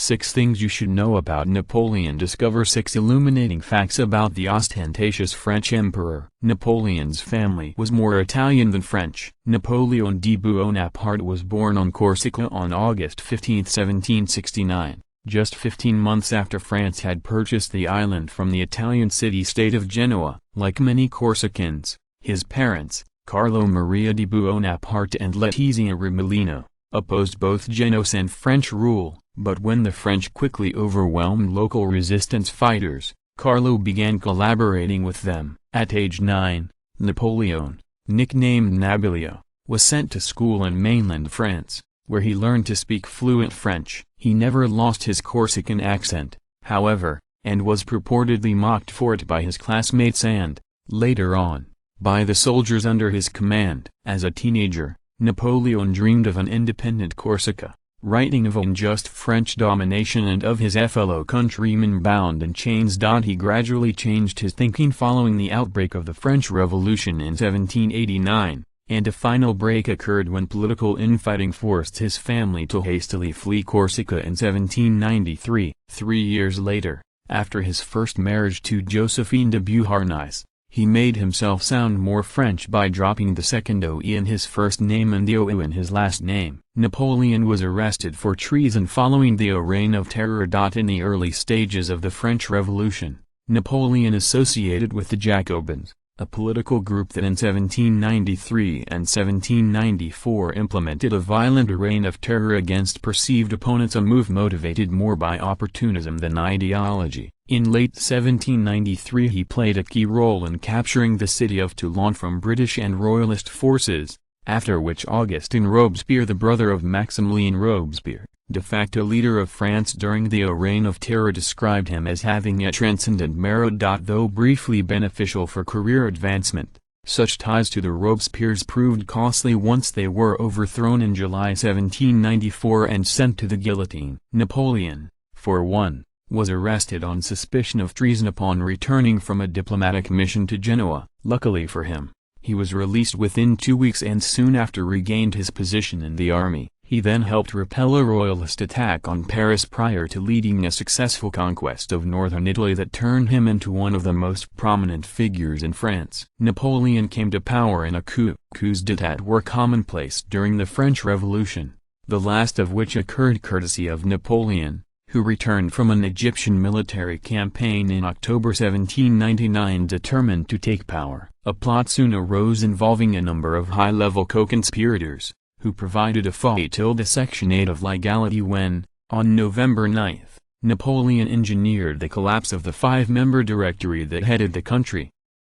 6 Things You Should Know About Napoleon. Discover 6 illuminating facts about the ostentatious French emperor. Napoleon's family was more Italian than French. Napoleon de Bonaparte was born on Corsica on August 15, 1769, just 15 months after France had purchased the island from the Italian city-state of Genoa. Like many Corsicans, his parents, Carlo Maria di Bonaparte and Letizia Remolino, opposed both Genoese and French rule. But when the French quickly overwhelmed local resistance fighters, Carlo began collaborating with them. At age 9, Napoleon, nicknamed Napoleon, was sent to school in mainland France, where he learned to speak fluent French. He never lost his Corsican accent, however, and was purportedly mocked for it by his classmates and, later on, by the soldiers under his command. As a teenager, Napoleon dreamed of an independent Corsica, writing of unjust French domination and of his fellow countrymen bound in chains. He gradually changed his thinking following the outbreak of the French Revolution in 1789, and a final break occurred when political infighting forced his family to hastily flee Corsica in 1793. 3 years later, after his first marriage to Josephine de Beauharnais, he made himself sound more French by dropping the second O in his first name and the O in his last name. Napoleon was arrested for treason following the Reign of Terror. In the early stages of the French Revolution, Napoleon associated with the Jacobins, a political group that in 1793 and 1794 implemented a violent reign of terror against perceived opponents, a move motivated more by opportunism than ideology. In late 1793 he played a key role in capturing the city of Toulon from British and Royalist forces, after which Augustin Robespierre, the brother of Maximilien Robespierre, de facto leader of France during the Reign of Terror, described him as having a transcendent merit. Though briefly beneficial for career advancement, such ties to the Robespierres proved costly once they were overthrown in July 1794 and sent to the guillotine. Napoleon, for one, was arrested on suspicion of treason upon returning from a diplomatic mission to Genoa. Luckily for him, he was released within 2 weeks and soon after regained his position in the army. He then helped repel a royalist attack on Paris prior to leading a successful conquest of northern Italy that turned him into one of the most prominent figures in France. Napoleon came to power in a coup. Coups d'état were commonplace during the French Revolution, the last of which occurred courtesy of Napoleon, who returned from an Egyptian military campaign in October 1799 determined to take power. A plot soon arose involving a number of high-level co-conspirators, who provided a faute de Section 8 of legality when, on November 9, Napoleon engineered the collapse of the 5-member directory that headed the country.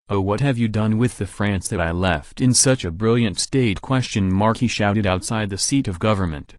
"Oh, what have you done with the France that I left in such a brilliant state?" He shouted outside the seat of government.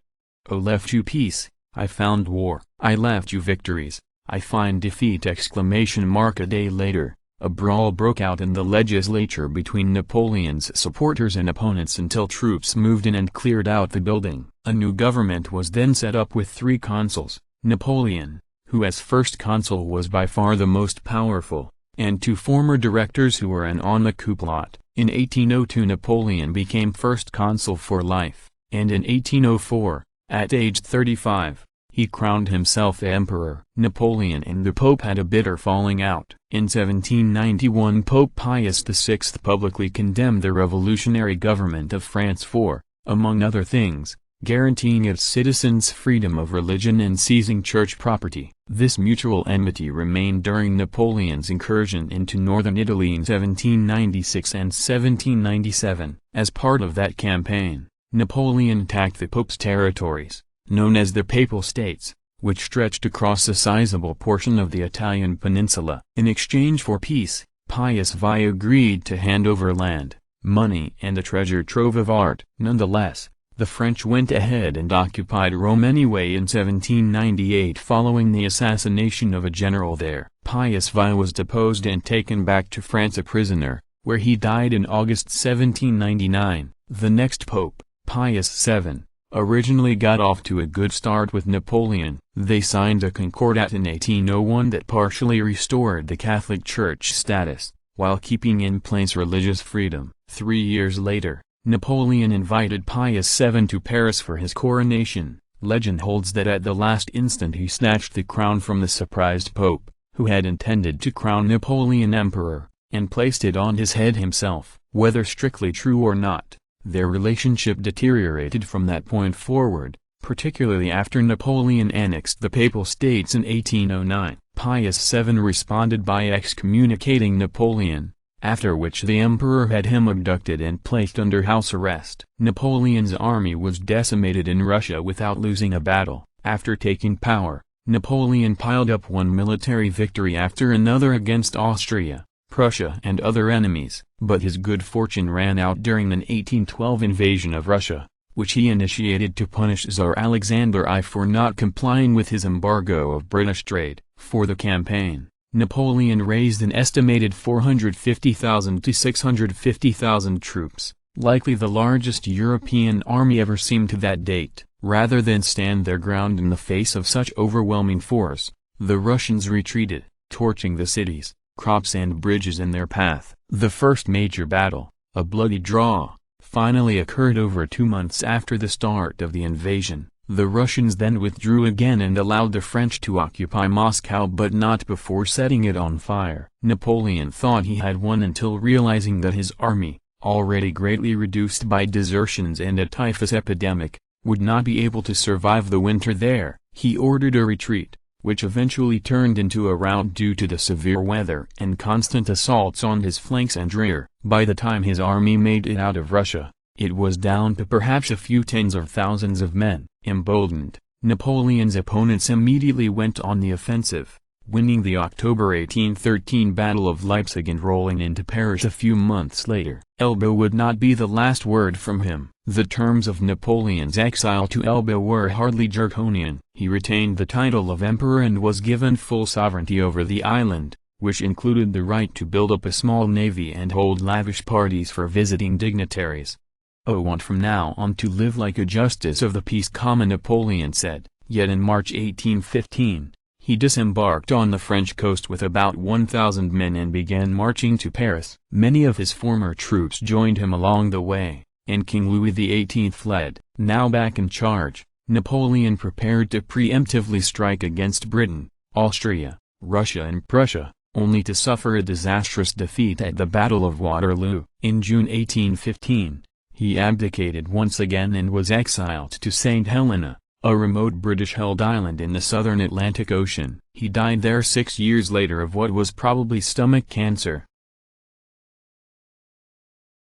"Oh, left you peace, I found war. I left you victories, I find defeat!" A day later, a brawl broke out in the legislature between Napoleon's supporters and opponents until troops moved in and cleared out the building. A new government was then set up with 3 consuls, Napoleon, who as first consul was by far the most powerful, and 2 former directors who were in on the coup plot. In 1802 Napoleon became first consul for life, and in 1804, at age 35, he crowned himself emperor. Napoleon and the Pope had a bitter falling out. In 1791 Pope Pius VI publicly condemned the revolutionary government of France for, among other things, guaranteeing its citizens freedom of religion and seizing church property. This mutual enmity remained during Napoleon's incursion into northern Italy in 1796 and 1797. As part of that campaign, Napoleon attacked the Pope's territories, known as the Papal States, which stretched across a sizable portion of the Italian peninsula. In exchange for peace, Pius V agreed to hand over land, money and a treasure trove of art. Nonetheless, the French went ahead and occupied Rome anyway in 1798 following the assassination of a general there. Pius V was deposed and taken back to France a prisoner, where he died in August 1799. The next pope, Pius VII, originally got off to a good start with Napoleon. They signed a concordat in 1801 that partially restored the Catholic Church status, while keeping in place religious freedom. 3 years later, Napoleon invited Pius VII to Paris for his coronation, Legend holds that at the last instant he snatched the crown from the surprised pope, who had intended to crown Napoleon emperor, and placed it on his head himself. Whether strictly true or not, their relationship deteriorated from that point forward, particularly after Napoleon annexed the Papal States in 1809. Pius VII responded by excommunicating Napoleon, after which the emperor had him abducted and placed under house arrest. Napoleon's army was decimated in Russia without losing a battle. After taking power, Napoleon piled up one military victory after another against Austria, Prussia and other enemies, but his good fortune ran out during the 1812 invasion of Russia, which he initiated to punish Tsar Alexander I for not complying with his embargo of British trade. For the campaign, Napoleon raised an estimated 450,000 to 650,000 troops, likely the largest European army ever seen to that date. Rather than stand their ground in the face of such overwhelming force, the Russians retreated, torching the cities, crops and bridges in their path. The first major battle, a bloody draw, finally occurred over 2 months after the start of the invasion. The Russians then withdrew again and allowed the French to occupy Moscow, but not before setting it on fire. Napoleon thought he had won until realizing that his army, already greatly reduced by desertions and a typhus epidemic, would not be able to survive the winter there. He ordered a retreat, which eventually turned into a rout due to the severe weather and constant assaults on his flanks and rear. By the time his army made it out of Russia, it was down to perhaps a few tens of thousands of men. Emboldened, Napoleon's opponents immediately went on the offensive, winning the October 1813 Battle of Leipzig and rolling into Paris a few months later. Elba would not be the last word from him. The terms of Napoleon's exile to Elba were hardly draconian. He retained the title of emperor and was given full sovereignty over the island, which included the right to build up a small navy and hold lavish parties for visiting dignitaries. "I want from now on to live like a justice of the peace," Napoleon said. Yet in March 1815, he disembarked on the French coast with about 1,000 men and began marching to Paris. Many of his former troops joined him along the way, and King Louis XVIII fled. Now back in charge, Napoleon prepared to preemptively strike against Britain, Austria, Russia and Prussia, only to suffer a disastrous defeat at the Battle of Waterloo. In June 1815, he abdicated once again and was exiled to St. Helena, a remote British-held island in the southern Atlantic Ocean. He died there 6 years later of what was probably stomach cancer.